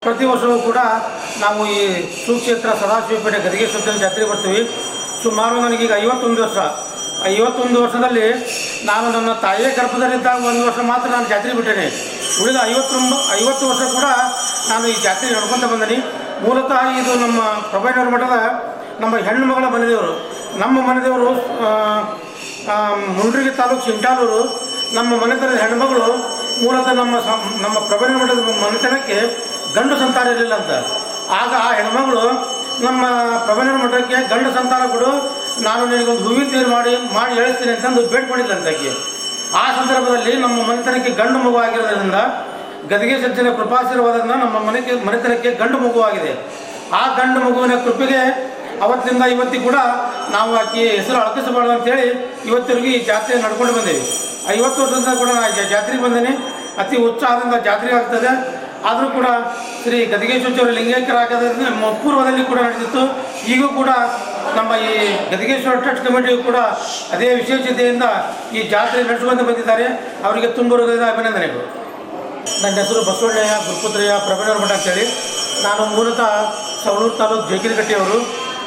ಪ್ರತಿ ವರ್ಷವೂ ಕೂಡ ನಾವು ಈ ಸುಕ್ಷೇತ್ರ ಸದಾಶಿವಪೇಟೆ ಗದಿಗೇಶ್ವರ ಜಾತ್ರೆ ಬರ್ತೀವಿ. ಸುಮಾರು ನನಗೀಗ 51 ವರ್ಷ. 51 ವರ್ಷದಲ್ಲಿ ನಾನು ನನ್ನ ತಾಯಿಯ ಗರ್ಭದಲ್ಲಿದ್ದಾಗ 1 ವರ್ಷ ಮಾತ್ರ ನಾನು ಜಾತ್ರೆ ಬಿಟ್ಟೇನೆ. ಉಳಿದ 50 ವರ್ಷ ಕೂಡ ನಾನು ಈ ಜಾತ್ರೆ ನಡ್ಕೊತ ಬಂದೀನಿ. ಮೂಲತಃ ಇದು ನಮ್ಮ ಪ್ರಭೈನೂರು ಮಠದ ನಮ್ಮ ಹೆಣ್ಣು ಮಗಳ ಮನೆದೇವರು. ನಮ್ಮ ಮನೆದೇವರು ಮುಂಡ್ರಿಗಿ ತಾಲೂಕು ಚಿಂಟಾಲೂರು. ನಮ್ಮ ಮನೆತನದ ಹೆಣ್ಮಗಳು ಮೂಲತಃ ನಮ್ಮ ಪ್ರಭೈನೂರು ಮಠದ ಮನೆತನಕ್ಕೆ ಗಂಡು ಸಂತಾನ ಇರಲಿಲ್ಲ ಅಂತ. ಆಗ ಆ ಹೆಣ್ಮಗಳು ನಮ್ಮ ಪ್ರಭೈನೂರು ಮಠಕ್ಕೆ ಗಂಡು ಸಂತಾನ ಕೊಡು, ನಾನು ನಿನಗೊಂದು ಹೂವಿನ ತೇರು ಮಾಡಿ ಹೇಳಿಸ್ತೀನಿ ಅಂತಂದು ಬೇಡ್ಕೊಂಡಿಲ್ಲ ಅಂತಾಕೆ. ಆ ಸಂದರ್ಭದಲ್ಲಿ ನಮ್ಮ ಮನೆತನಕ್ಕೆ ಗಂಡು ಮಗು ಆಗಿರೋದ್ರಿಂದ ಗದಿಗೆ ಸಜ್ಜನ ಕೃಪಾಶೀರ್ವಾದದಿಂದ ನಮ್ಮ ಮನೆತನಕ್ಕೆ ಗಂಡು ಮಗುವಾಗಿದೆ. ಆ ಗಂಡು ಮಗುವಿನ ಕೃಪೆಗೆ ಅವತ್ತಿಂದ ಇವತ್ತಿಗೆ ಕೂಡ ನಾವು ಆಕೆ ಹೆಸರು ಅಳಕಿಸಬಾರ್ದು ಅಂತೇಳಿ ಇವತ್ತಿಗೂ ಈ ಜಾತ್ರೆ ನಡ್ಕೊಂಡು ಬಂದೇವೆ. 50 ವರ್ಷದಿಂದ ಕೂಡ ನಾನು ಜಾತ್ರೆಗೆ ಬಂದೇನೆ. ಅತಿ ಉತ್ಸಾಹದಿಂದ ಜಾತ್ರೆ ಆಗ್ತದೆ. ಆದರೂ ಕೂಡ ಶ್ರೀ ಗದಿಗೇಶ್ವರ ಲಿಂಗೈಕ್ಯರಾಗೋದ್ರಿಂದ ಪೂರ್ವದಲ್ಲಿ ಕೂಡ ನಡೆದಿತ್ತು. ಈಗೂ ಕೂಡ ನಮ್ಮ ಈ ಗದಿಗೇಶ್ವರ ಟ್ರಸ್ಟ್ ಕಮಿಟಿಯು ಕೂಡ ಅದೇ ವಿಶೇಷತೆಯಿಂದ ಈ ಜಾತ್ರೆ ನಡೆಸುವಂತೆ ಬಂದಿದ್ದಾರೆ. ಅವರಿಗೆ ತುಂಬ ಹೃದಯದ ಅಭಿನಂದನೆಗಳು. ನನ್ನ ಹೆಸರು ಬಸವಣ್ಣಯ್ಯ ಗುರುಪುತ್ರಯ್ಯ ಪ್ರಭೈನೂರು ಮಠ ಅಂತೇಳಿ. ನಾನು ಮೂಲತಃ ಸವಣೂರು ತಾಲೂಕು ಜೇಕಿನಕಟ್ಟಿಯವರು.